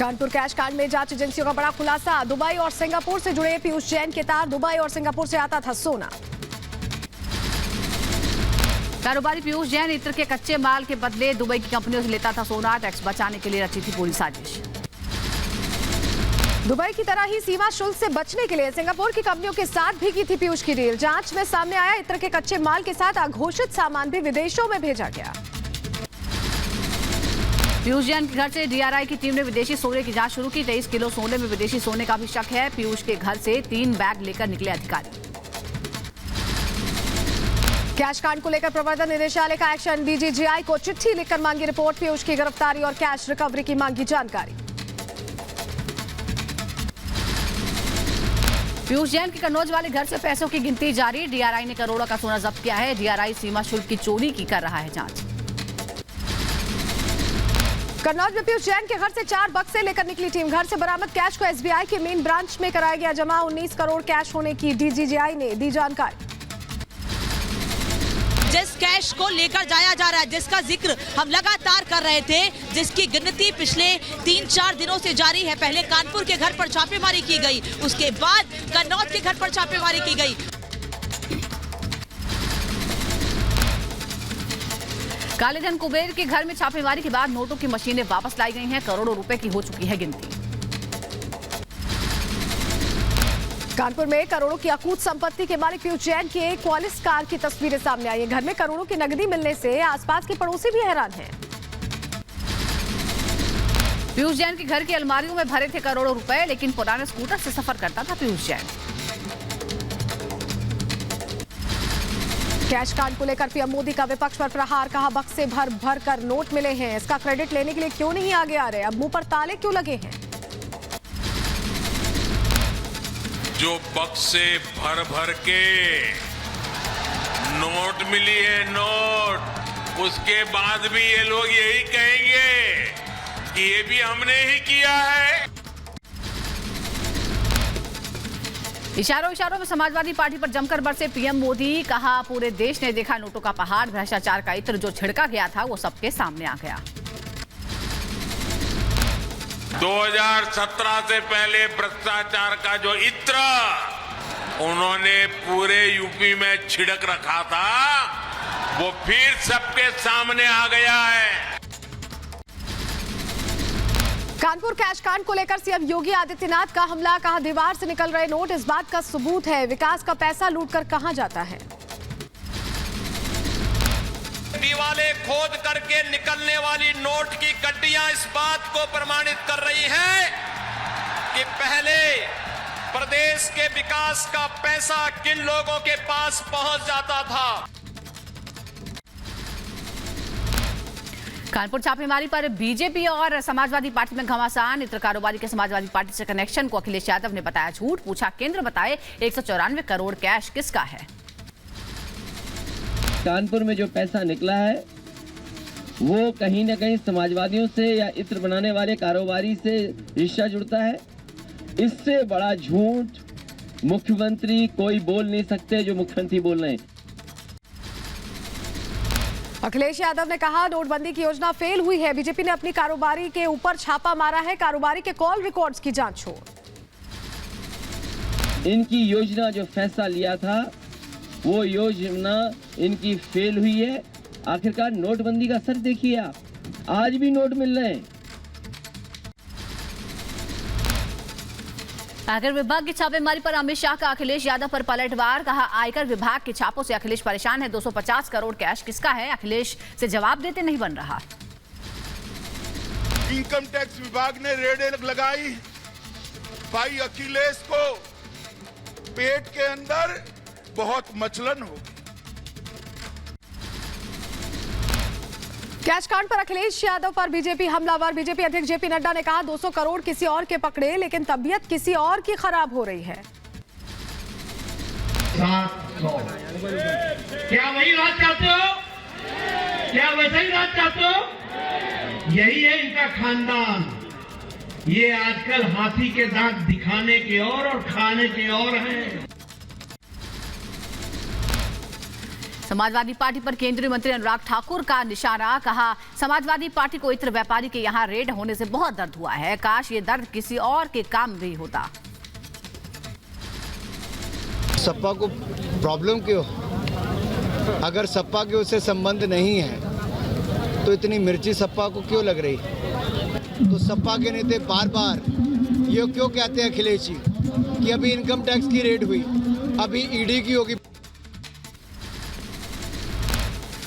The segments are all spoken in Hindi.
कानपुर कैश कांड में जांच एजेंसियों का बड़ा खुलासा। दुबई और सिंगापुर से जुड़े पीयूष जैन के तार दुबई और सिंगापुर से आता था सोना। कारोबारी पीयूष जैन इत्र के कच्चे माल के बदले दुबई की कंपनियों से लेता था सोना। टैक्स बचाने के लिए रची थी पूरी साजिश। दुबई की तरह ही सीमा शुल्क से बचने के लिए सिंगापुर की कंपनियों के साथ भी की थी पीयूष की डील। जांच में सामने आया इत्र के कच्चे माल के साथ अघोषित सामान भी विदेशों में भेजा गया। पीयूष जैन के घर से डीआरआई की टीम ने विदेशी सोने की जांच शुरू की। 23 किलो सोने में विदेशी सोने का भी शक है। पीयूष के घर से 3 बैग लेकर निकले अधिकारी। कैश कांड को लेकर प्रवर्तन निदेशालय का एक्शन। डीजीजीआई को चिट्ठी लिखकर मांगी रिपोर्ट। पीयूष की गिरफ्तारी और कैश रिकवरी की मांगी जानकारी। पीयूष जैन के कन्नौज वाले घर से पैसों की गिनती जारी। डीआरआई ने करोड़ों का सोना जब्त किया है। डीआरआई सीमा शुल्क की चोरी की कर रहा है जांच। कन्नौज में पीयूष जैन के घर से 4 बक्से लेकर निकली टीम। घर से बरामद कैश को एसबीआई के मेन ब्रांच में कराया गया जमा। 19 करोड़ कैश होने की डीजीजीआई ने दी जानकारी। जिस कैश को लेकर जाया जा रहा है, जिसका जिक्र हम लगातार कर रहे थे, जिसकी गिनती पिछले 3-4 दिनों से जारी है। पहले कानपुर के घर पर छापेमारी की गई, उसके बाद कन्नौज के घर पर छापेमारी की गई। कालेधन कुबेर के घर में छापेमारी के बाद नोटों की मशीनें वापस लाई गई हैं। करोड़ों रुपए की हो चुकी है गिनती। कानपुर में करोड़ों की अकूत संपत्ति के मालिक पीयूष जैन के क्वालिस कार की तस्वीरें सामने आई है। घर में करोड़ों की नकदी मिलने से आसपास के पड़ोसी भी हैरान हैं। पीयूष जैन के घर की अलमारियों में भरे थे करोड़ों रुपए, लेकिन पुराने स्कूटर से सफर करता था पीयूष जैन। कैश कांड को लेकर पीएम मोदी का विपक्ष पर प्रहार। कहा बक्से भर भर कर नोट मिले हैं, इसका क्रेडिट लेने के लिए क्यों नहीं आगे आ रहे, अब मुंह पर ताले क्यों लगे हैं। जो बक्से भर भर के नोट मिली है नोट, उसके बाद भी ये लोग यही कहेंगे कि ये भी हमने ही किया है। इशारों इशारों में समाजवादी पार्टी पर जमकर बरसे पीएम मोदी। कहा पूरे देश ने देखा नोटों का पहाड़। भ्रष्टाचार का इत्र जो छिड़का गया था वो सबके सामने आ गया। 2017 से पहले भ्रष्टाचार का जो इत्र उन्होंने पूरे यूपी में छिड़क रखा था, वो फिर सबके सामने आ गया है। कानपुर कैश कांड को लेकर सीएम योगी आदित्यनाथ का हमला। कहा दीवार से निकल रहे नोट इस बात का सबूत है, विकास का पैसा लूटकर कहां जाता है। दीवारें खोद करके निकलने वाली नोट की गड्डियां इस बात को प्रमाणित कर रही हैं कि पहले प्रदेश के विकास का पैसा किन लोगों के पास पहुंच जाता था। कानपुर छापेमारी पर बीजेपी और समाजवादी पार्टी में घमासान। इत्र कारोबारी के समाजवादी पार्टी से कनेक्शन को अखिलेश यादव ने बताया झूठ। पूछा केंद्र बताए 194 करोड़ कैश किसका है। कानपुर में जो पैसा निकला है वो कहीं न कहीं समाजवादियों से या इत्र बनाने वाले कारोबारी से रिश्ता जुड़ता है। इससे बड़ा झूठ मुख्यमंत्री कोई बोल नहीं सकते जो मुख्यमंत्री बोल रहे हैं। अखिलेश यादव ने कहा नोटबंदी की योजना फेल हुई है। बीजेपी ने अपनी कारोबारी के ऊपर छापा मारा है। कारोबारी के कॉल रिकॉर्ड्स की जांच हो। इनकी योजना जो फैसला लिया था वो योजना इनकी फेल हुई है। आखिरकार नोटबंदी का असर देखिए आप, आज भी नोट मिल रहे हैं। आयकर विभाग की छापेमारी पर अमित शाह का अखिलेश यादव पर पलटवार। कहा आयकर विभाग के छापों से अखिलेश परेशान है। 250 करोड़ कैश किसका है, अखिलेश से जवाब देते नहीं बन रहा। इनकम टैक्स विभाग ने रेड लगाई। भाई अखिलेश को पेट के अंदर बहुत मचलन हो। कैश कांड पर अखिलेश यादव पर बीजेपी हमलावर। बीजेपी अध्यक्ष जेपी नड्डा ने कहा 200 करोड़ किसी और के पकड़े, लेकिन तबीयत किसी और की खराब हो रही है। 700 क्या वही राज चाहते हो? क्या वैसे ही राज चाहते हो? यही है इनका खानदान। ये आजकल हाथी के दांत दिखाने के और खाने के और हैं। समाजवादी पार्टी पर केंद्रीय मंत्री अनुराग ठाकुर का निशाना, कहा समाजवादी पार्टी को इत्र व्यापारी के यहां रेड होने से बहुत दर्द हुआ है, काश ये दर्द किसी और के काम भी होता। सपा को प्रॉब्लम क्यों? अगर सपा के उससे संबंध नहीं है तो इतनी मिर्ची सपा को क्यों लग रही? तो सपा के नेता बार बार ये क्यों कहते हैं अखिलेश जी कि अभी इनकम टैक्स की रेड हुई, अभी ईडी की होगी।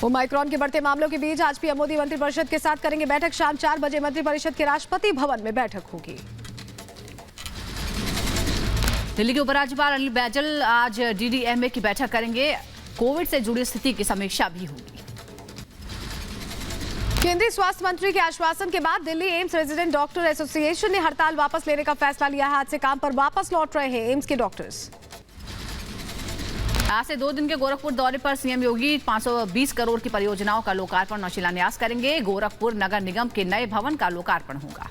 ओमाइक्रॉन के बढ़ते मामलों के बीच आज पीएम मोदी मंत्रिपरिषद के साथ करेंगे बैठक। शाम 4 बजे मंत्रिपरिषद के राष्ट्रपति भवन में बैठक होगी। दिल्ली के उपराज्यपाल अनिल बैजल आज डीडीएमए की बैठक करेंगे। कोविड से जुड़ी स्थिति की समीक्षा भी होगी। केंद्रीय स्वास्थ्य मंत्री के आश्वासन के बाद Delhi AIIMS resident doctor association ने हड़ताल वापस लेने का फैसला लिया है। आज से काम पर वापस लौट रहे हैं एम्स के डॉक्टर्स। आज से 2 दिन के गोरखपुर दौरे पर सीएम योगी 520 करोड़ की परियोजनाओं का लोकार्पण और शिलान्यास करेंगे। गोरखपुर नगर निगम के नए भवन का लोकार्पण होगा।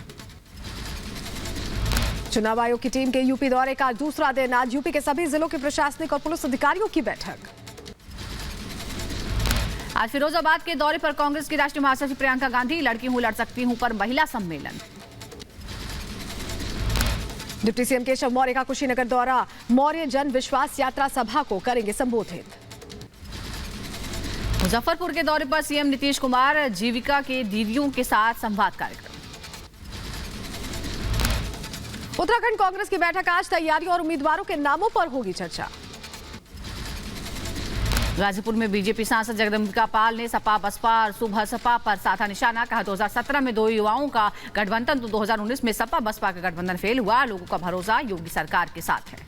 चुनाव आयोग की टीम के यूपी दौरे का दूसरा दिन। आज यूपी के सभी जिलों के प्रशासनिक और पुलिस अधिकारियों की बैठक। आज फिरोजाबाद के दौरे पर कांग्रेस की राष्ट्रीय महासचिव प्रियंका गांधी, लड़की हूं लड़ सकती हूं पर महिला सम्मेलन। डिप्टी सीएम केशव मौर्य का कुशीनगर दौरा, मौर्य जन विश्वास यात्रा सभा को करेंगे संबोधित। मुजफ्फरपुर के दौरे पर सीएम नीतीश कुमार, जीविका के दीदियों के साथ संवाद कार्यक्रम। उत्तराखंड कांग्रेस की बैठक आज, तैयारियों और उम्मीदवारों के नामों पर होगी चर्चा। गाजीपुर में बीजेपी सांसद जगदम्बिका पाल ने सपा बसपा और सुबह सपा पर साधा निशाना, कहा 2017 में 2 युवाओं का गठबंधन तो 2019 में सपा बसपा का गठबंधन फेल हुआ। लोगों का भरोसा योगी सरकार के साथ है।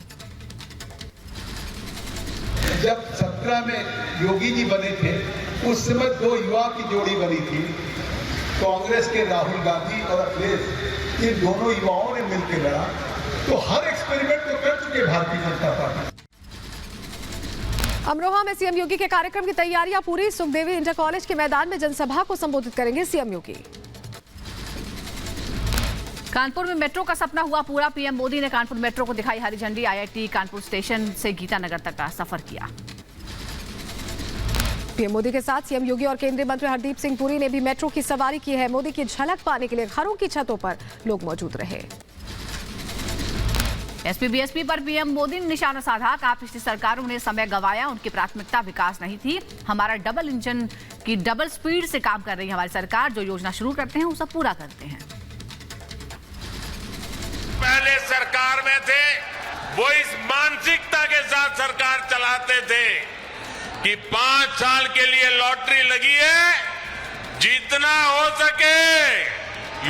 जब 17 में योगी जी बने थे उस समय 2 युवा की जोड़ी बनी थी, कांग्रेस के राहुल गांधी और अखिलेश, ये दोनों युवाओं ने मिलकर लड़ा। तो हर एक्सपेरिमेंट तो कर चुके भारतीय जनता पार्टी। अमरोहा में सीएम योगी के कार्यक्रम की तैयारियां पूरी। सुखदेवी इंटर कॉलेज के मैदान में जनसभा को संबोधित करेंगे सीएम योगी। कानपुर में मेट्रो का सपना हुआ पूरा। पीएम मोदी ने कानपुर मेट्रो को दिखाई हरी झंडी। आईआईटी कानपुर स्टेशन से गीतानगर तक का सफर किया। पीएम मोदी के साथ सीएम योगी और केंद्रीय मंत्री हरदीप सिंह पुरी ने भी मेट्रो की सवारी की है। मोदी की झलक पाने के लिए घरों की छतों पर लोग मौजूद रहे। एसपी बीएसपी पर पीएम मोदी ने निशाना साधा, कहा पिछली सरकारों ने समय गंवाया, उनकी प्राथमिकता विकास नहीं थी। हमारा डबल इंजन की डबल स्पीड से काम कर रही है हमारी सरकार। जो योजना शुरू करते हैं वो सब पूरा करते हैं। पहले सरकार में थे वो इस मानसिकता के साथ सरकार चलाते थे कि 5 साल के लिए लॉटरी लगी है, जितना हो सके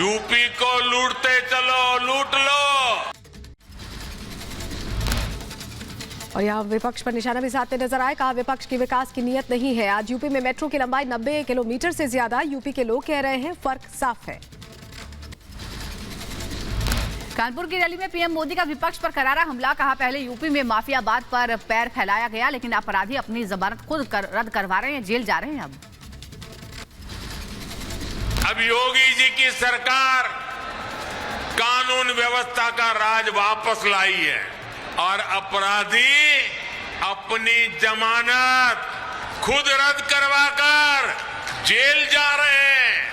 यूपी को लूटते चलो, लूट लो। और यहाँ विपक्ष पर निशाना भी साधते नजर आए, कहा विपक्ष की विकास की नीयत नहीं है। आज यूपी में मेट्रो की लंबाई 90 किलोमीटर से ज्यादा। यूपी के लोग कह रहे हैं फर्क साफ है। कानपुर की रैली में पीएम मोदी का विपक्ष पर करारा हमला, कहा पहले यूपी में माफियाबाद पर पैर फैलाया गया, लेकिन अपराधी अपनी जमानत खुद रद्द करवा रहे हैं, जेल जा रहे हैं। अब योगी जी की सरकार कानून व्यवस्था का राज वापस लाई है और अपराधी अपनी जमानत खुद रद्द करवाकर जेल जा रहे हैं।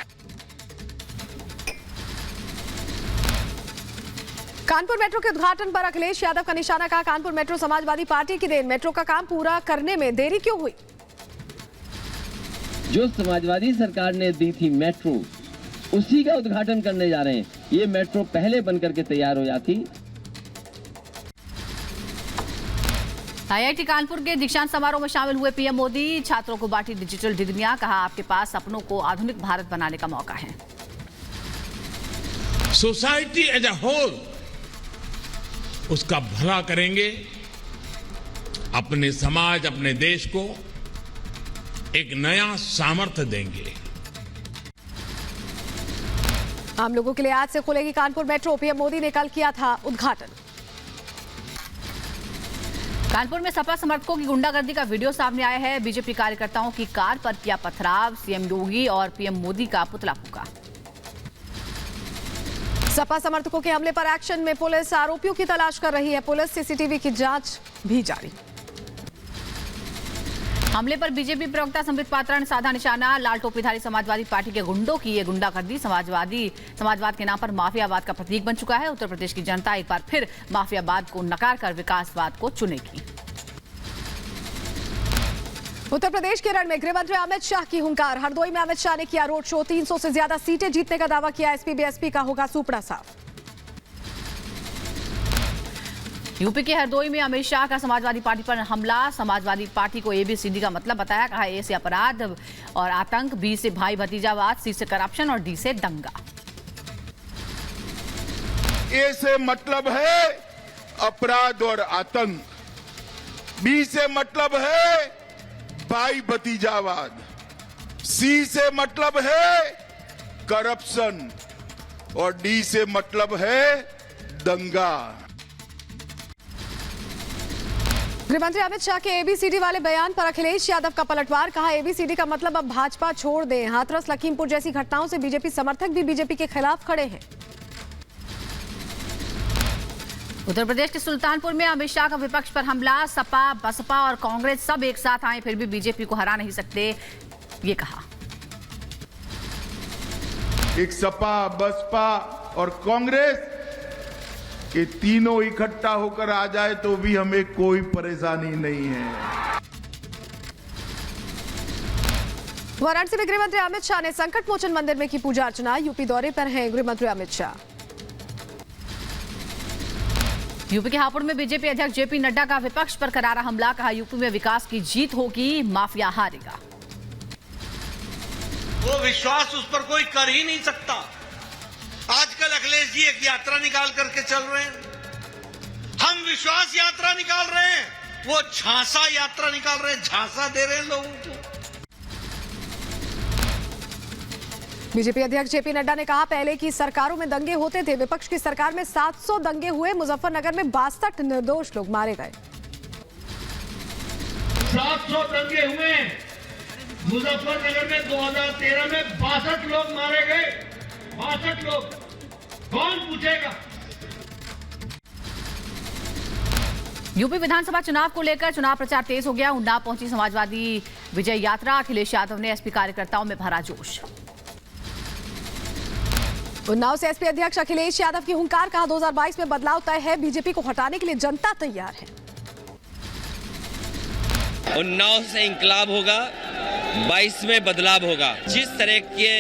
कानपुर मेट्रो के उद्घाटन पर अखिलेश यादव का निशाना, कहा कानपुर मेट्रो समाजवादी पार्टी की देन। मेट्रो का काम पूरा करने में देरी क्यों हुई? जो समाजवादी सरकार ने दी थी मेट्रो, उसी का उद्घाटन करने जा रहे हैं। ये मेट्रो पहले बनकर के तैयार हो जाती। आईआईटी कानपुर के दीक्षांत समारोह में शामिल हुए पीएम मोदी, छात्रों को बांटी डिजिटल डिग्रियां, कहा आपके पास सपनों को आधुनिक भारत बनाने का मौका है। सोसाइटी एज अ होल उसका भला करेंगे, अपने समाज, अपने देश को एक नया सामर्थ्य देंगे। आम लोगों के लिए आज से खुलेगी कानपुर मेट्रो। पीएम मोदी ने कल किया था उद्घाटन। कानपुर में सपा समर्थकों की गुंडागर्दी का वीडियो सामने आया है। बीजेपी कार्यकर्ताओं की कार पर किया पथराव, सीएम योगी और पीएम मोदी का पुतला फूंका। सपा समर्थकों के हमले पर एक्शन में पुलिस, आरोपियों की तलाश कर रही है पुलिस। सीसीटीवी की जांच भी जारी। हमले पर बीजेपी प्रवक्ता संबित पात्रा ने साधा निशाना। लाल टोपीधारी समाजवादी पार्टी के गुंडों की ये गुंडागर्दी समाजवाद के नाम पर माफियावाद का प्रतीक बन चुका है। उत्तर प्रदेश की जनता एक बार फिर माफियावाद को नकार कर विकासवाद को चुनेगी। उत्तर प्रदेश के रण में गृह मंत्री अमित शाह की हुंकार। हरदोई में अमित शाह ने किया रोड शो। 300 से ज्यादा सीटें जीतने का दावा किया। एसपी बीएसपी का होगा सुपड़ा साफ। यूपी के हरदोई में अमित शाह का समाजवादी पार्टी पर हमला। समाजवादी पार्टी को ABCD का मतलब बताया। कहा A से अपराध और आतंक, B से भाई भतीजावाद, C से करप्शन और D से दंगा। A से मतलब है अपराध और आतंक, B से मतलब है भाई भतीजावाद, C से मतलब है करप्शन और D से मतलब है दंगा। गृहमंत्री अमित शाह के ABCD वाले बयान पर अखिलेश यादव का पलटवार। कहा ABCD का मतलब अब भाजपा छोड़ दें। हाथरस लखीमपुर जैसी घटनाओं से बीजेपी समर्थक भी बीजेपी के खिलाफ खड़े हैं। उत्तर प्रदेश के सुल्तानपुर में अमित शाह का विपक्ष पर हमला। सपा, बसपा और कांग्रेस सब एक साथ आए फिर भी बीजेपी को हरा नहीं सकते, ये कहा। एक सपा, बसपा और कांग्रेस ये तीनों इकट्ठा होकर आ जाए तो भी हमें कोई परेशानी नहीं है। वाराणसी में गृहमंत्री अमित शाह ने संकट मोचन मंदिर में की पूजा अर्चना। यूपी दौरे पर हैं गृहमंत्री अमित शाह। यूपी के हापुड़ में बीजेपी अध्यक्ष JP नड्डा का विपक्ष पर करारा हमला। कहा यूपी में विकास की जीत होगी, माफिया हारेगा। वो विश्वास उस पर कोई कर ही नहीं सकता। आजकल अखिलेश जी एक यात्रा निकाल करके चल रहे हैं। हम विश्वास यात्रा निकाल रहे हैं, वो झांसा यात्रा निकाल रहे हैं, झांसा दे रहे हैं लोगों को। बीजेपी अध्यक्ष JP नड्डा ने कहा पहले की सरकारों में दंगे होते थे, विपक्ष की सरकार में 700 दंगे हुए। मुजफ्फरनगर में 62 निर्दोष लोग मारे गए। 700 दंगे हुए मुजफ्फरनगर में। 2013 में 62 लोग मारे गए। 62 लोग, कौन पूछेगा? यूपी विधानसभा चुनाव को लेकर चुनाव प्रचार तेज हो गया। उन्नाव पहुंची समाजवादी विजय यात्रा। अखिलेश यादव ने एसपी कार्यकर्ताओं में भरा जोश। उन्नाव से एसपी अध्यक्ष अखिलेश यादव की हुंकार। कहा 2022 में बदलाव तय है, बीजेपी को हटाने के लिए जनता तैयार है। उन्नाव से इंकलाब होगा, 22 में बदलाव होगा। जिस तरह के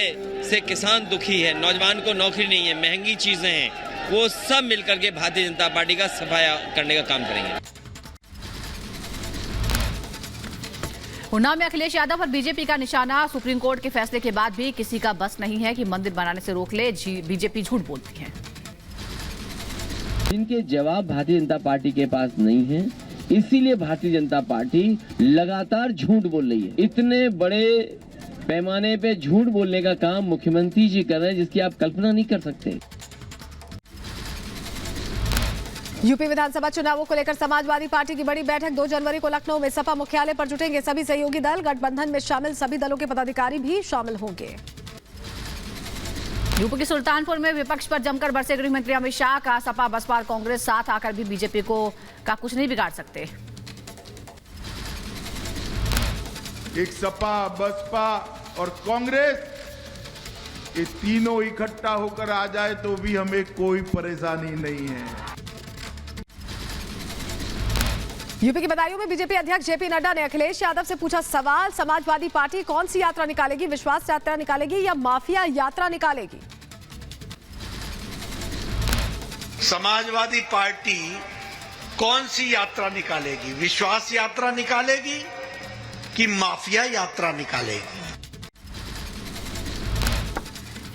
से किसान दुखी है, नौजवान को नौकरी नहीं है, महंगी चीजें हैं, वो सब मिलकर के भारतीय जनता पार्टी का सफाया करने का काम करेंगे। उन्नाव में अखिलेश यादव और बीजेपी का निशाना। सुप्रीम कोर्ट के फैसले के बाद भी किसी का बस नहीं है कि मंदिर बनाने से रोक ले। बीजेपी झूठ बोलती है। इनके जवाब भारतीय जनता पार्टी के पास नहीं है, इसीलिए भारतीय जनता पार्टी लगातार झूठ बोल रही है। इतने बड़े पैमाने पे झूठ बोलने का काम मुख्यमंत्री जी कर रहे हैं जिसकी आप कल्पना नहीं कर सकते। यूपी विधानसभा चुनावों को लेकर समाजवादी पार्टी की बड़ी बैठक 2 जनवरी को लखनऊ में। सपा मुख्यालय पर जुटेंगे सभी सहयोगी दल। गठबंधन में शामिल सभी दलों के पदाधिकारी भी शामिल होंगे। यूपी के सुल्तानपुर में विपक्ष पर जमकर बरसे गृहमंत्री अमित शाह। का सपा, बसपा और कांग्रेस साथ आकर भी बीजेपी का कुछ नहीं बिगाड़ सकते। एक सपा, बसपा और कांग्रेस ये तीनों इकट्ठा होकर आ जाए तो भी हमें कोई परेशानी नहीं है। यूपी की बदायूं में बीजेपी अध्यक्ष JP नड्डा ने अखिलेश यादव से पूछा सवाल। समाजवादी पार्टी कौन सी यात्रा निकालेगी, विश्वास यात्रा निकालेगी या माफिया यात्रा निकालेगी? समाजवादी पार्टी कौन सी यात्रा निकालेगी, विश्वास यात्रा निकालेगी कि माफिया यात्रा निकालेगी?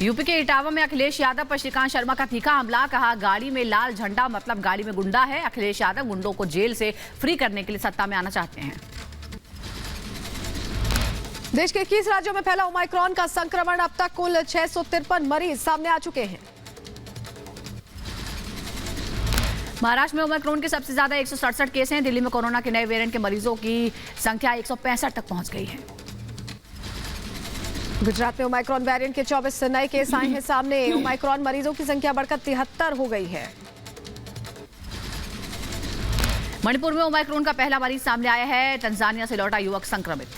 यूपी के इटावा में अखिलेश यादव पर श्रीकांत शर्मा का तीखा हमला। कहा गाड़ी में लाल झंडा मतलब गाड़ी में गुंडा है। अखिलेश यादव गुंडों को जेल से फ्री करने के लिए सत्ता में आना चाहते हैं। देश के 21 राज्यों में फैला ओमाइक्रॉन का संक्रमण। अब तक कुल 653 मरीज सामने आ चुके हैं। महाराष्ट्र में ओमाइक्रॉन के सबसे ज्यादा 167 केस हैं। दिल्ली में कोरोना के नए वेरिएंट के मरीजों की संख्या 165 तक पहुंच गई है। गुजरात में ओमाइक्रॉन वेरिएंट के 24 नए केस आए हैं सामने। ओमाइक्रॉन मरीजों की संख्या बढ़कर 73 हो गई है। मणिपुर में ओमाइक्रोन का पहला मरीज सामने आया है। तंजानिया से लौटा युवक संक्रमित।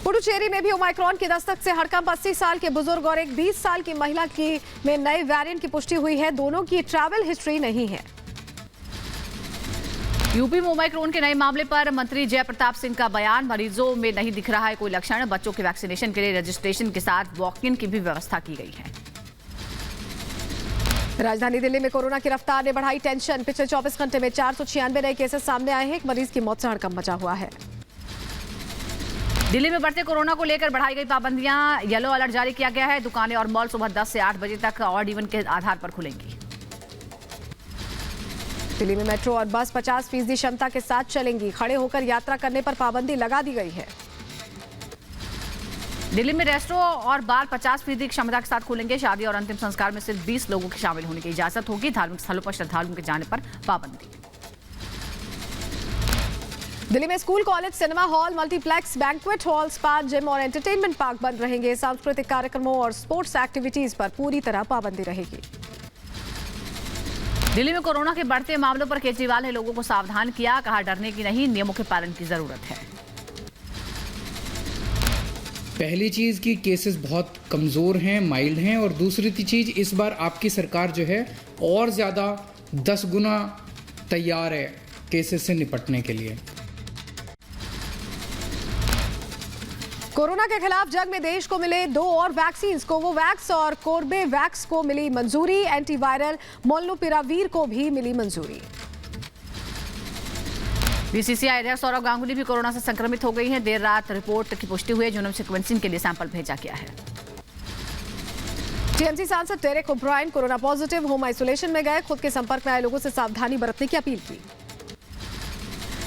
पुडुचेरी में भी ओमाइक्रोन की दस्तक से हड़कंप। 80 साल के बुजुर्ग और एक 20 साल की महिला की में नए वेरिएंट की पुष्टि हुई है। दोनों की ट्रैवल हिस्ट्री नहीं है। यूपी में ओमाइक्रोन के नए मामले पर मंत्री जय प्रताप सिंह का बयान। मरीजों में नहीं दिख रहा है कोई लक्षण। बच्चों के वैक्सीनेशन के लिए रजिस्ट्रेशन के साथ वॉक इन की भी व्यवस्था की गई है। राजधानी दिल्ली में कोरोना की रफ्तार ने बढ़ाई टेंशन। पिछले 24 घंटे में 496 नए केसेस सामने आए हैं। एक मरीज की मौत से हड़कंप मचा हुआ है। दिल्ली में बढ़ते कोरोना को लेकर बढ़ाई गई पाबंदियां। येलो अलर्ट जारी किया गया है। दुकानें और मॉल सुबह 10 से 8 बजे तक ऑड इवन के आधार पर खुलेंगी। दिल्ली में मेट्रो और बस 50% क्षमता के साथ चलेंगी। खड़े होकर यात्रा करने पर पाबंदी लगा दी गई है। दिल्ली में रेस्टोरेंट और बार 50% क्षमता के साथ खुलेंगे। शादी और अंतिम संस्कार में सिर्फ 20 लोगों के शामिल होने की इजाजत होगी। धार्मिक स्थलों पर श्रद्धालुओं के जाने पर पाबंदी। दिल्ली में school, college, cinema hall, multiplex, banquet hall, spa, gym और एंटरटेनमेंट पार्क बंद रहेंगे। सांस्कृतिक कार्यक्रमों और स्पोर्ट्स एक्टिविटीज पर पूरी तरह पाबंदी रहेगी। दिल्ली में कोरोना के बढ़ते मामलों पर केजरीवाल ने लोगों को सावधान किया। कहा डरने की नहीं, नियमों के पालन की जरूरत है। पहली चीज़ कि केसेस बहुत कमज़ोर हैं, माइल्ड हैं, और दूसरी चीज़ इस बार आपकी सरकार जो है और ज़्यादा 10 गुना तैयार है केसेस से निपटने के लिए। कोरोना के खिलाफ जंग में देश को मिले 2 और वैक्सीन। कोवोवैक्स और कोर्बेवैक्स को मिली मंजूरी। एंटीवायरल मोलनुपिरावीर को भी मिली मंजूरी। बीसीसीआई अध्यक्ष सौरव गांगुली भी कोरोना से संक्रमित हो गई हैं। देर रात रिपोर्ट की पुष्टि हुई है। जीनोम सीक्वेंसिंग के लिए सैंपल भेजा गया है। टीएमसी सांसद Derek O'Brien corona positive, home isolation में गए। खुद के संपर्क में आए लोगों से सावधानी बरतने की अपील की।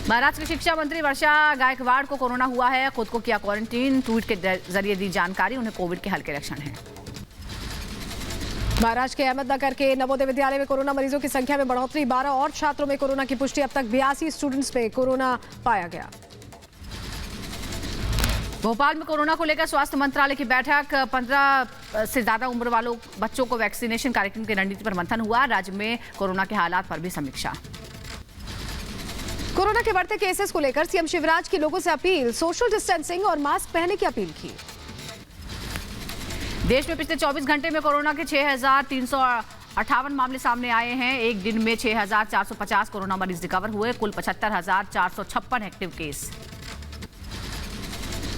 महाराष्ट्र की शिक्षा मंत्री वर्षा गायकवाड़ को कोरोना हुआ है। खुद को किया क्वारंटीन। ट्वीट के जरिए दी जानकारी। उन्हें कोविड के हल्के लक्षण हैं। महाराष्ट्र के अहमदनगर के नवोदय विद्यालय में कोरोना मरीजों की संख्या में बढ़ोतरी। 12 और छात्रों में कोरोना की पुष्टि। अब तक 82 स्टूडेंट्स में कोरोना पाया गया। भोपाल में कोरोना को लेकर स्वास्थ्य मंत्रालय की बैठक। 15 से ज्यादा उम्र वालों बच्चों को वैक्सीनेशन कार्यक्रम की रणनीति पर मंथन हुआ। राज्य में कोरोना के हालात पर भी समीक्षा। कोरोना के बढ़ते केसेस को लेकर सीएम शिवराज की लोगों से अपील। सोशल डिस्टेंसिंग और मास्क पहनने की अपील की। देश में पिछले 24 घंटे में कोरोना के 6,358 मामले सामने आए हैं। एक दिन में 6,450 कोरोना मरीज रिकवर हुए। कुल 75,456 एक्टिव केस।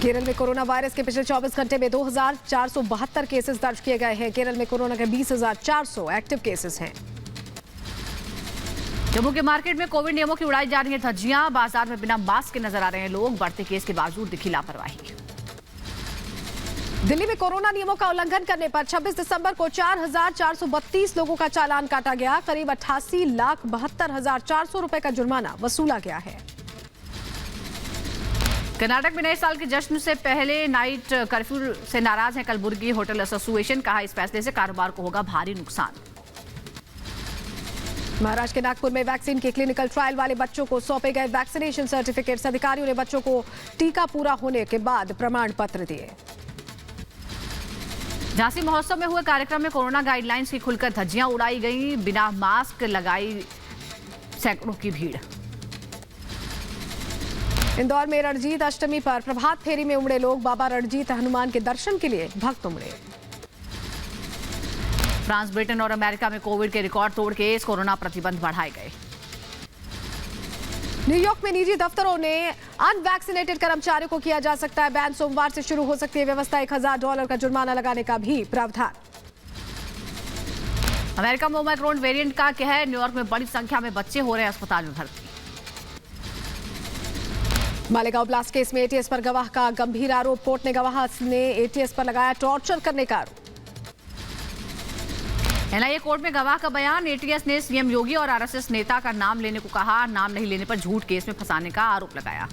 केरल में कोरोना वायरस के पिछले 24 घंटे में 2,472 केसेस दर्ज किए गए हैं। केरल में कोरोना के 20,400 एक्टिव केसेस हैं। जम्मू के मार्केट में कोविड नियमों की उड़ाई जा रही है धज्जियां। बाजार में बिना मास्क के नजर आ रहे हैं लोग। बढ़ते केस के बावजूद दिखी लापरवाही। दिल्ली में कोरोना नियमों का उल्लंघन करने पर 26 दिसंबर को 4,432 लोगों का चालान काटा गया। करीब 88,72,400 रुपए का जुर्माना वसूला गया है। कर्नाटक में नए साल के जश्न से पहले नाइट कर्फ्यू से नाराज है कलबुर्गी होटल एसोसिएशन। कहा इस फैसले से कारोबार को होगा भारी नुकसान। महाराष्ट्र के नागपुर में वैक्सीन के क्लिनिकल ट्रायल वाले बच्चों को सौंपे गए वैक्सीनेशन सर्टिफिकेट्स। अधिकारियों ने बच्चों को टीका पूरा होने के बाद प्रमाण पत्र दिए। झांसी महोत्सव में हुए कार्यक्रम में कोरोना गाइडलाइंस की खुलकर धज्जियां उड़ाई गई। बिना मास्क लगाई सैकड़ों की भीड़। इंदौर में रणजीत अष्टमी पर प्रभात फेरी में उमड़े लोग। बाबा रणजीत हनुमान के दर्शन के लिए भक्त उमड़े। फ्रांस, ब्रिटेन और अमेरिका में कोविड के रिकॉर्ड तोड़ केस। कोरोना प्रतिबंध बढ़ाए गए। न्यूयॉर्क में निजी दफ्तरों ने अनवैक्सीनेटेड कर्मचारियों को किया जा सकता है बैन। सोमवार से शुरू हो सकती है व्यवस्था। $1,000 का जुर्माना लगाने का भी प्रावधान। अमेरिका में ओमाइक्रोन वेरिएंट का कहर। न्यूयॉर्क में बड़ी संख्या में बच्चे हो रहे हैं अस्पताल में भर्ती। मालेगांव ब्लास्ट केस में एटीएस पर गवाह का गंभीर आरोप। कोर्ट ने गवाह ने एटीएस पर लगाया टॉर्चर करने का आरोप। एनआईए कोर्ट में गवाह का बयान। एटीएस ने सीएम योगी और आरएसएस नेता का नाम लेने को कहा। नाम नहीं लेने पर झूठ केस में फंसाने का आरोप लगाया।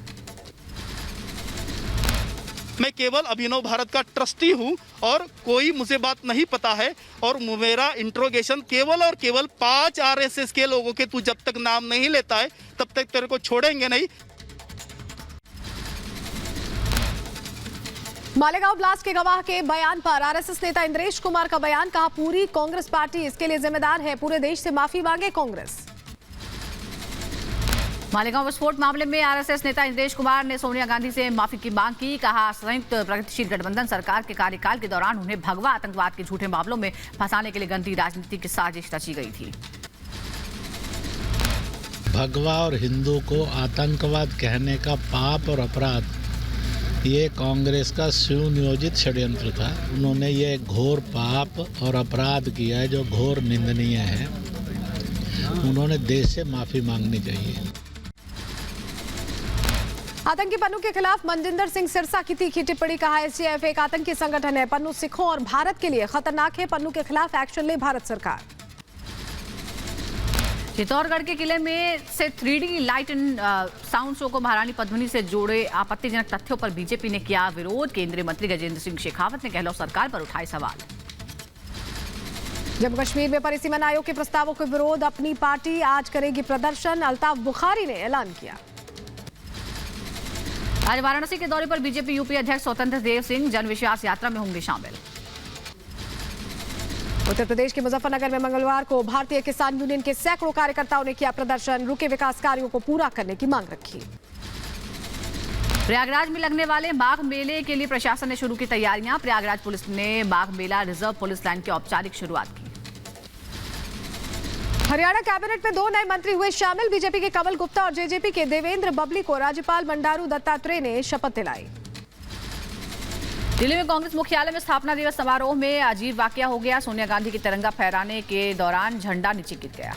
मैं केवल अभिनव भारत का ट्रस्टी हूं और कोई मुझे बात नहीं पता है और मेरा इंट्रोगेशन केवल और केवल 5 आरएसएस के लोगों के तू जब तक नाम नहीं लेता है तब तक तेरे को छोड़ेंगे नहीं। मालेगांव ब्लास्ट के गवाह के बयान पर आरएसएस नेता इंद्रेश कुमार का बयान। कहा पूरी कांग्रेस पार्टी इसके लिए जिम्मेदार है। पूरे देश से माफी मांगे कांग्रेस। मालेगांव विस्फोट मामले में आरएसएस नेता इंद्रेश कुमार ने सोनिया गांधी से माफी की मांग की। कहा, संयुक्त प्रगतिशील गठबंधन सरकार के कार्यकाल के दौरान उन्हें भगवा आतंकवाद के झूठे मामलों में फंसाने के लिए गंदी राजनीति की साजिश रची गई थी। भगवा और हिंदू को आतंकवाद कहने का पाप और अपराध, ये कांग्रेस का सुनियोजित षड्यंत्र था। उन्होंने ये घोर पाप और अपराध किया है जो घोर निंदनीय है। उन्होंने देश से माफी मांगनी चाहिए। आतंकी पन्नू के खिलाफ मनजिंदर सिंह सिरसा की तीखी टिप्पणी। कहा, एसटीएफ एक आतंकी संगठन है। पन्नू सिखों और भारत के लिए खतरनाक है। पन्नू के खिलाफ एक्शन ले भारत सरकार। चित्तौड़गढ़ के किले में से 3D light and sound show को महारानी पद्मिनी से जोड़े आपत्तिजनक तथ्यों पर बीजेपी ने किया विरोध। केंद्रीय मंत्री गजेंद्र सिंह शेखावत ने गहलोत सरकार पर उठाए सवाल। जम्मू कश्मीर में परिसीमन आयोग के प्रस्तावों के विरोध। अपनी पार्टी आज करेगी प्रदर्शन, अल्ताफ बुखारी ने ऐलान किया। आज वाराणसी के दौरे पर बीजेपी यूपी अध्यक्ष स्वतंत्र देव सिंह जन विश्वास यात्रा में होंगे शामिल। उत्तर प्रदेश के मुजफ्फरनगर में मंगलवार को भारतीय किसान यूनियन के सैकड़ों कार्यकर्ताओं ने किया प्रदर्शन। रुके विकास कार्यों को पूरा करने की मांग रखी। प्रयागराज में लगने वाले माघ मेले के लिए प्रशासन ने शुरू की तैयारियां। प्रयागराज पुलिस ने Magh Mela reserve police line की औपचारिक शुरुआत की। हरियाणा कैबिनेट में 2 नए मंत्री हुए शामिल। बीजेपी के कमल गुप्ता और जेजेपी के देवेंद्र बबली को राज्यपाल बंडारू दत्तात्रेय ने शपथ दिलाई। दिल्ली में कांग्रेस मुख्यालय में स्थापना दिवस समारोह में अजीब वाकया हो गया। सोनिया गांधी की तिरंगा फहराने के दौरान झंडा नीचे गिर गया।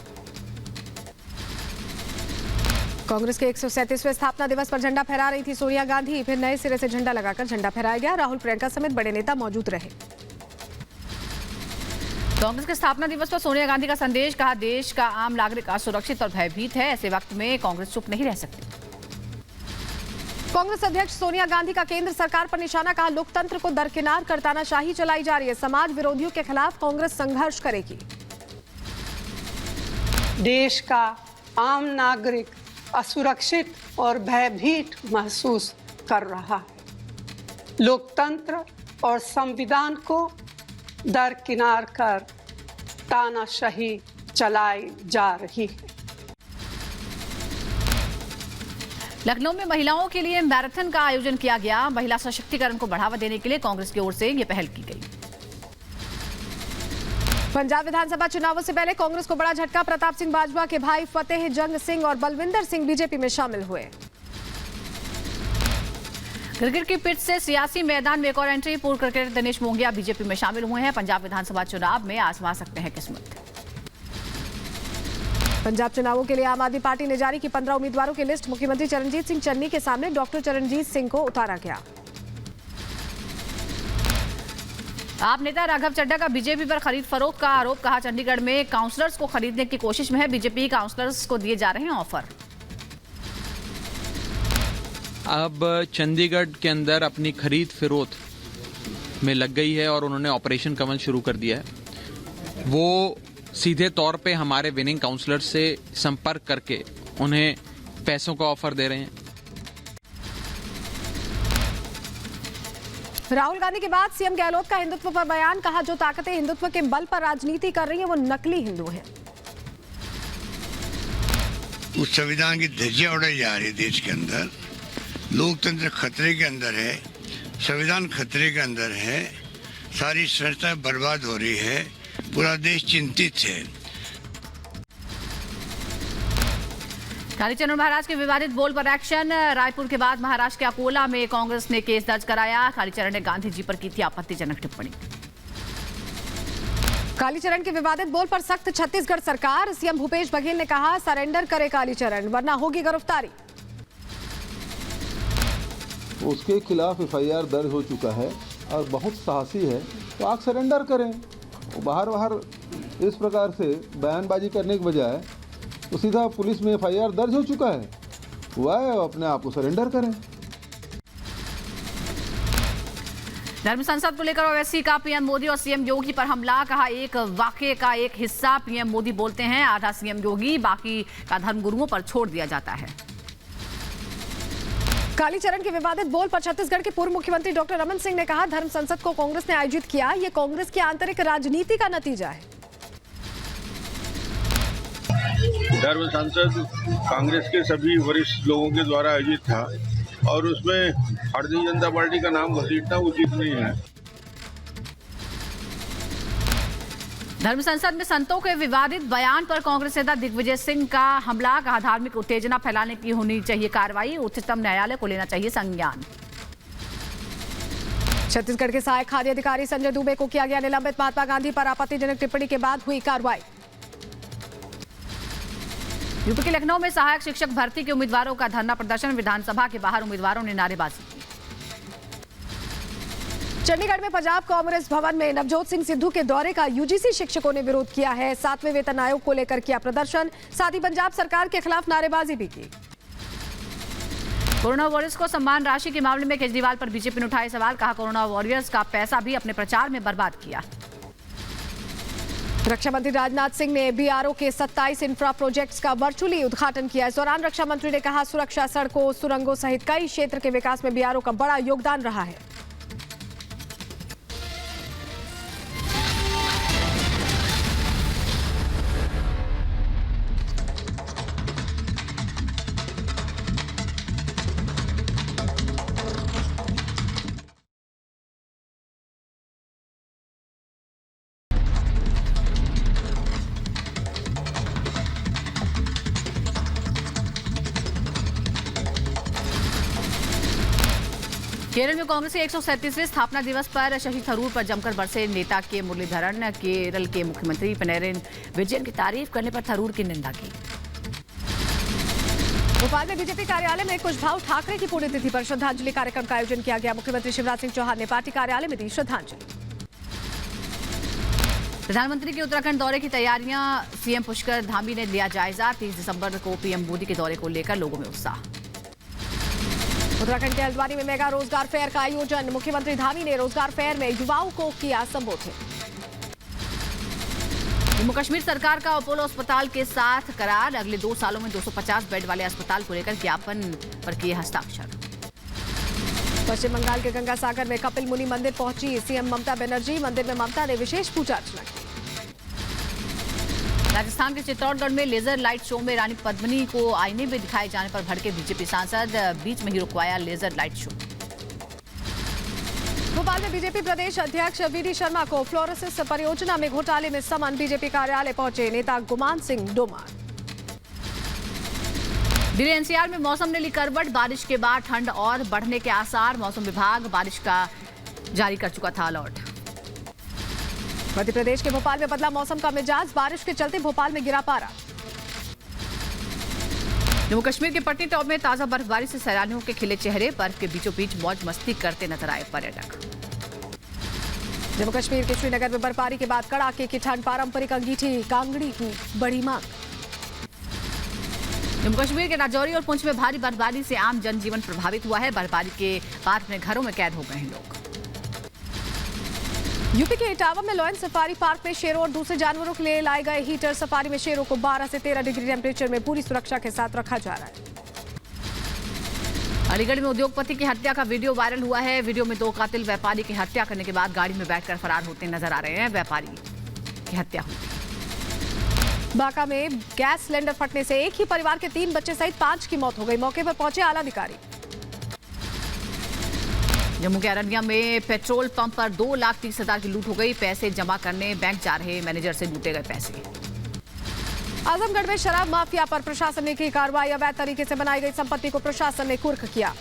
कांग्रेस के 137वें स्थापना दिवस पर झंडा फहरा रही थी सोनिया गांधी। फिर नए सिरे से झंडा लगाकर झंडा फहराया गया। राहुल, प्रियंका समेत बड़े नेता मौजूद रहे। कांग्रेस के स्थापना दिवस पर सोनिया गांधी का संदेश। कहा, देश का आम नागरिक असुरक्षित और भयभीत है। ऐसे वक्त में कांग्रेस चुप नहीं रह सकती। कांग्रेस अध्यक्ष सोनिया गांधी का केंद्र सरकार पर निशाना। कहा, लोकतंत्र को दरकिनार कर तानाशाही चलाई जा रही है। समाज विरोधियों के खिलाफ कांग्रेस संघर्ष करेगी। देश का आम नागरिक असुरक्षित और भयभीत महसूस कर रहा है। लोकतंत्र और संविधान को दरकिनार कर तानाशाही चलाई जा रही है। लखनऊ में महिलाओं के लिए मैराथन का आयोजन किया गया। महिला सशक्तिकरण को बढ़ावा देने के लिए कांग्रेस की ओर से यह पहल की गई। पंजाब विधानसभा चुनावों से पहले कांग्रेस को बड़ा झटका। प्रताप सिंह बाजवा के भाई फतेह जंग सिंह और बलविंदर सिंह बीजेपी में शामिल हुए। क्रिकेट की पिच से सियासी मैदान में एक और एंट्री। पूर्व क्रिकेटर दिनेश मोंगिया बीजेपी में शामिल हुए हैं। पंजाब विधानसभा चुनाव में आजमा सकते हैं किस्मत। पंजाब चुनावों के लिए आम आदमी पार्टी ने जारी की 15 उम्मीदवारों की लिस्ट। मुख्यमंत्री चरणजीत सिंह चन्नी के सामने डॉक्टर चरणजीत सिंह को उतारा गया। आप नेता राघव चड्ढा का बीजेपी पर खरीद फरोख्त का आरोप। कहा, चंडीगढ़ में काउंसलर्स को खरीदने की कोशिश में है। बीजेपी काउंसलर्स को दिए जा रहे हैं ऑफर। अब चंडीगढ़ के अंदर अपनी खरीद फरोख्त में लग गई है और उन्होंने ऑपरेशन कमल शुरू कर दिया है। वो सीधे तौर पे हमारे विनिंग काउंसलर से संपर्क करके उन्हें पैसों का ऑफर दे रहे हैं। राहुल गांधी के बाद सीएम गहलोत का हिंदुत्व पर बयान। कहा, जो ताकतें हिंदुत्व के बल पर राजनीति कर रही हैं वो नकली हिंदू हैं। उस संविधान की धज्जियां उड़ाई जा रही है देश के अंदर। लोकतंत्र खतरे के अंदर है, संविधान खतरे के अंदर है, सारी संस्थाएं बर्बाद हो रही है, पूरा देश चिंतित है। कालीचरण महाराज के विवादित बोल पर एक्शन। रायपुर के बाद महाराष्ट्र के अकोला में कांग्रेस ने केस दर्ज कराया। कालीचरण ने गांधी जी पर की थी आपत्तिजनक टिप्पणी। कालीचरण के विवादित बोल पर सख्त छत्तीसगढ़ सरकार। सीएम भूपेश बघेल ने कहा, सरेंडर करे कालीचरण वरना होगी गिरफ्तारी। उसके खिलाफ एफआईआर दर्ज हो चुका है और बहुत साहसी है, तो आप सरेंडर करें। बाहर इस प्रकार से बयानबाजी करने के बजाय तो सीधा पुलिस में एफआईआर दर्ज हो चुका है, हुआ है, अपने आप को सरेंडर करें। धर्म संसद को लेकर ओवैसी का पीएम मोदी और सीएम योगी पर हमला। कहा, एक वाकये का एक हिस्सा पीएम मोदी बोलते हैं, आधा सीएम योगी, बाकी का धर्मगुरुओं पर छोड़ दिया जाता है। कालीचरण के विवादित बोल पर छत्तीसगढ़ के पूर्व मुख्यमंत्री डॉक्टर रमन सिंह ने कहा, धर्म संसद को कांग्रेस ने आयोजित किया, ये कांग्रेस की आंतरिक राजनीति का नतीजा है। धर्म संसद कांग्रेस के सभी वरिष्ठ लोगों के द्वारा आयोजित था और उसमें भारतीय जनता पार्टी का नाम घसीटना उचित नहीं है। धर्म संसद में संतों के विवादित बयान पर कांग्रेस नेता दिग्विजय सिंह का हमला, कहा धार्मिक उत्तेजना फैलाने की होनी चाहिए कार्रवाई, उच्चतम न्यायालय को लेना चाहिए संज्ञान। छत्तीसगढ़ के सहायक खाद्य अधिकारी संजय दुबे को किया गया निलंबित, महात्मा गांधी पर आपत्तिजनक टिप्पणी के बाद हुई कार्रवाई। यूपी के लखनऊ में सहायक शिक्षक भर्ती के उम्मीदवारों का धरना प्रदर्शन, विधानसभा के बाहर उम्मीदवारों ने नारेबाजी की। चंडीगढ़ में पंजाब कांग्रेस भवन में नवजोत सिंह सिद्धू के दौरे का यूजीसी शिक्षकों ने विरोध किया है। 7वें वेतन आयोग को लेकर किया प्रदर्शन, साथ ही पंजाब सरकार के खिलाफ नारेबाजी भी की। कोरोना वॉरियर्स को सम्मान राशि के मामले में केजरीवाल पर बीजेपी ने उठाए सवाल, कहा कोरोना वॉरियर्स का पैसा भी अपने प्रचार में बर्बाद किया। रक्षा मंत्री राजनाथ सिंह ने बीआरओ के 27 इंफ्रा प्रोजेक्ट्स का वर्चुअली उद्घाटन किया। इस दौरान रक्षा मंत्री ने कहा सुरक्षा, सड़कों, सुरंगों सहित कई क्षेत्र के विकास में बीआरओ का बड़ा योगदान रहा है। केरल में कांग्रेस के 137वें स्थापना दिवस पर शशि थरूर पर जमकर बरसे नेता के मुरलीधरन। केरल के मुख्यमंत्री पिनराई विजयन की तारीफ करने पर थरूर की निंदा की। भोपाल में बीजेपी कार्यालय में कुशभाऊ ठाकरे की पुण्यतिथि पर श्रद्धांजलि कार्यक्रम का आयोजन किया गया। मुख्यमंत्री शिवराज सिंह चौहान ने पार्टी कार्यालय में दी श्रद्धांजलि। प्रधानमंत्री के उत्तराखंड दौरे की तैयारियां, सीएम पुष्कर धामी ने लिया जायजा। 30 दिसंबर को पीएम मोदी के दौरे को लेकर लोगों में उत्साह। उत्तराखंड के हल्द्वानी में मेगा रोजगार फेयर का आयोजन, मुख्यमंत्री धामी ने रोजगार फेयर में युवाओं को किया संबोधित। जम्मू कश्मीर सरकार का अपोलो अस्पताल के साथ करार, अगले 2 सालों में 250 बेड वाले अस्पताल को लेकर ज्ञापन पर किए हस्ताक्षर। पश्चिम बंगाल के गंगा सागर में कपिल मुनि मंदिर पहुंची सीएम ममता बनर्जी, मंदिर में ममता ने विशेष पूजा अर्चना की। राजस्थान के चित्तौड़गढ़ में लेजर लाइट शो में रानी पद्मिनी को आईने में दिखाए जाने पर भड़के बीजेपी सांसद, बीच में ही रुकवाया लेजर लाइट शो। भोपाल में बीजेपी प्रदेश अध्यक्ष वीडी शर्मा को फ्लोरोसिस परियोजना में घोटाले में समन, बीजेपी कार्यालय पहुंचे नेता गुमान सिंह डोमार। दिल्ली एनसीआर में मौसम ने ली करवट, बारिश के बाद ठंड और बढ़ने के आसार, मौसम विभाग बारिश का जारी कर चुका था अलर्ट। मध्य प्रदेश के भोपाल में बदला मौसम का मिजाज, बारिश के चलते भोपाल में गिरा पारा। जम्मू कश्मीर के पट्टी टॉप में ताजा बर्फबारी से सैलानियों के खिले चेहरे, बर्फ के बीचों बीच मौज मस्ती करते नजर आए पर्यटक। जम्मू कश्मीर के श्रीनगर में बर्फबारी के बाद कड़ाके की ठंड, पारंपरिक अंगीठी कांगड़ी की बड़ी मांग। जम्मू कश्मीर के राजौरी और पुंछ में भारी बर्फबारी से आम जनजीवन प्रभावित हुआ है। बर्फबारी के बाद अपने घरों में कैद हो गए हैं लोग। यूपी के इटावा में लॉयन सफारी पार्क में शेरों और दूसरे जानवरों के लिए लाए गए हीटर सफारी में शेरों को 12 से 13 डिग्री टेम्परेचर में पूरी सुरक्षा के साथ रखा जा रहा है। अलीगढ़ में उद्योगपति की हत्या का वीडियो वायरल हुआ है। वीडियो में 2 कातिल व्यापारी की हत्या करने के बाद गाड़ी में बैठकर फरार होते नजर आ रहे हैं। व्यापारी की हत्या हुई। बांका में गैस सिलेंडर फटने से एक ही परिवार के 3 बच्चे सहित 5 की मौत हो गई। मौके पर पहुंचे आला अधिकारी। जम्मू के अरनिया में पेट्रोल पंप पर 2,30,000 की लूट हो गई। पैसे जमा करने बैंक जा रहे मैनेजर से लूटे गए पैसे। आजमगढ़ में शराब माफिया पर प्रशासन ने की कार्रवाई, अवैध तरीके से बनाई गई संपत्ति को प्रशासन ने कुर्क किया।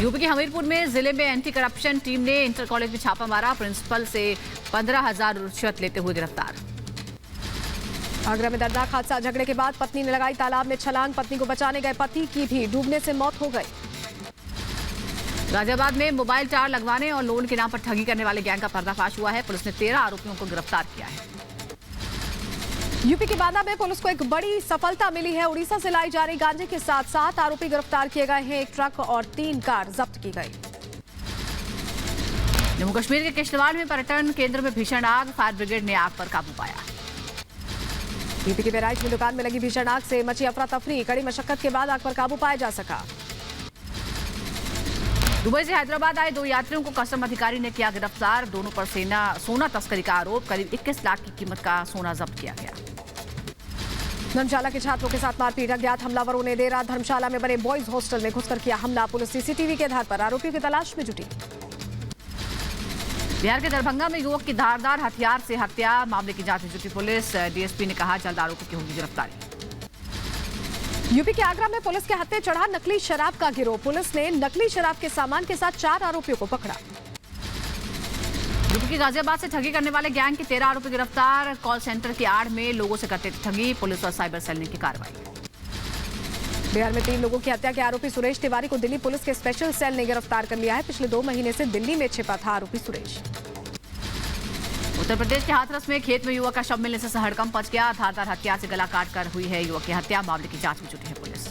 यूपी के हमीरपुर में जिले में एंटी करप्शन टीम ने इंटर कॉलेज में छापा मारा, प्रिंसिपल से 15,000 रिश्वत लेते हुए गिरफ्तार। आगरा में दर्दनाक हादसा, झगड़े के बाद पत्नी ने लगाई तालाब में छलांग, पत्नी को बचाने गए पति की भी डूबने से मौत हो गई। गाजियाबाद में मोबाइल टावर लगवाने और लोन के नाम पर ठगी करने वाले गैंग का पर्दाफाश हुआ है। पुलिस ने 13 आरोपियों को गिरफ्तार किया है। यूपी के बांदा में पुलिस को एक बड़ी सफलता मिली है। उड़ीसा से लाई जा रही गांजे के साथ 7 आरोपी गिरफ्तार किए गए हैं। 1 ट्रक और 3 कार जब्त की गई। जम्मू कश्मीर के किश्तवाड़ में पर्यटन केंद्र में भीषण आग, फायर ब्रिगेड ने आग पर काबू पाया। यूपी के बहराइच में दुकान में लगी भीषण आग से मची अफरा तफरी, कड़ी मशक्कत के बाद आग पर काबू पाया जा सका। दुबई से हैदराबाद आए 2 यात्रियों को कस्टम अधिकारी ने किया गिरफ्तार। दोनों पर सोना तस्करी का आरोप, करीब 21 लाख की कीमत का सोना जब्त किया गया। धर्मशाला के छात्रों के साथ मारपीट। अज्ञात हमलावरों ने देर रात धर्मशाला में बने बॉयज हॉस्टल में घुसकर किया हमला। पुलिस सीसीटीवी के आधार पर आरोपियों की तलाश में जुटी। बिहार के दरभंगा में युवक की धारदार हथियार से हत्या, मामले की जांच में जुटी पुलिस। डीएसपी ने कहा जल्द आरोपी की होगी गिरफ्तारी। यूपी के आगरा में पुलिस के हत्थे चढ़ा नकली शराब का गिरोह। पुलिस ने नकली शराब के सामान के साथ 4 आरोपियों को पकड़ा। यूपी के गाजियाबाद से ठगी करने वाले गैंग के 13 आरोपी गिरफ्तार। कॉल सेंटर की आड़ में लोगों से करते थे ठगी। पुलिस और साइबर सेल ने की कार्रवाई। बिहार में 3 लोगों की हत्या के आरोपी सुरेश तिवारी को दिल्ली पुलिस के स्पेशल सेल ने गिरफ्तार कर लिया है। पिछले 2 महीने से दिल्ली में छिपा था आरोपी सुरेश। उत्तर प्रदेश के हाथरस में खेत में युवक का शव मिलने से हड़कंप मच गया। धारदार हथियार से गला काट कर हुई है युवक की हत्या। मामले की जांच में जुटी है पुलिस।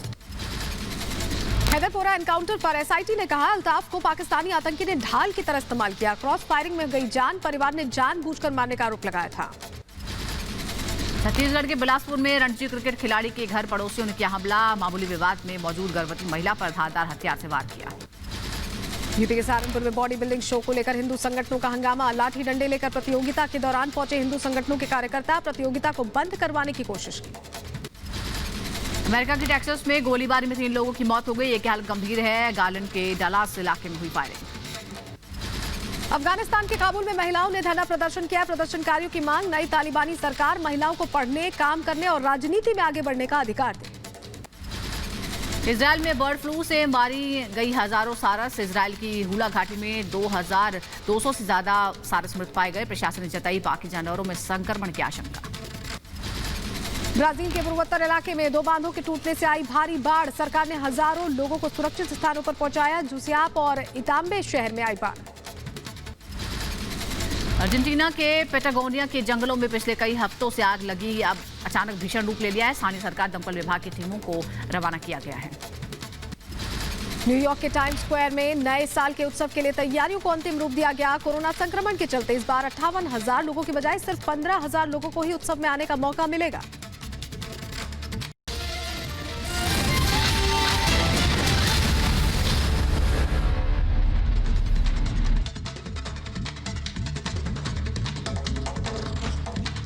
हैदरपोरा एनकाउंटर पर एसआईटी ने कहा अल्ताफ को पाकिस्तानी आतंकी ने ढाल की तरह इस्तेमाल किया। क्रॉस फायरिंग में गई जान। परिवार ने जानबूझकर मारने का आरोप लगाया था। छत्तीसगढ़ के बिलासपुर में रणजी क्रिकेट खिलाड़ी के घर पड़ोसियों ने किया हमला। मामूली विवाद में मौजूद गर्भवती महिला पर धारदार हथियार से वार किया। यूपी के सहारनपुर में बॉडी बिल्डिंग शो को लेकर हिंदू संगठनों का हंगामा। लाठी डंडे लेकर प्रतियोगिता के दौरान पहुंचे हिंदू संगठनों के कार्यकर्ता। प्रतियोगिता को बंद करवाने की कोशिश की। अमेरिका के टेक्सास में गोलीबारी में 3 लोगों की मौत हो गई। एक की हालत गंभीर है। गार्लैंड के डलास इलाके में हुई फायरिंग। अफगानिस्तान के काबुल में महिलाओं ने धरना प्रदर्शन किया। प्रदर्शनकारियों की मांग नई तालिबानी सरकार महिलाओं को पढ़ने, काम करने और राजनीति में आगे बढ़ने का अधिकार दे। इजरायल में बर्ड फ्लू से मारी गई हजारों सारस। इजरायल की हुला घाटी में 2200 से ज्यादा सारस मृत पाए गए। प्रशासन ने जताई बाकी जानवरों में संक्रमण की आशंका। ब्राजील के पूर्वोत्तर इलाके में 2 बांधों के टूटने से आई भारी बाढ़। सरकार ने हजारों लोगों को सुरक्षित स्थानों पर पहुंचाया। जुसियाप और इताम्बे शहर में आई बाढ़। अर्जेंटीना के पेटागोनिया के जंगलों में पिछले कई हफ्तों से आग लगी। अब अचानक भीषण रूप ले लिया है। स्थानीय सरकार दमकल विभाग की टीमों को रवाना किया गया है। न्यूयॉर्क के टाइम्स स्क्वायर में नए साल के उत्सव के लिए तैयारियों को अंतिम रूप दिया गया। कोरोना संक्रमण के चलते इस बार 58,000 लोगों की बजाय सिर्फ 15,000 लोगों को ही उत्सव में आने का मौका मिलेगा।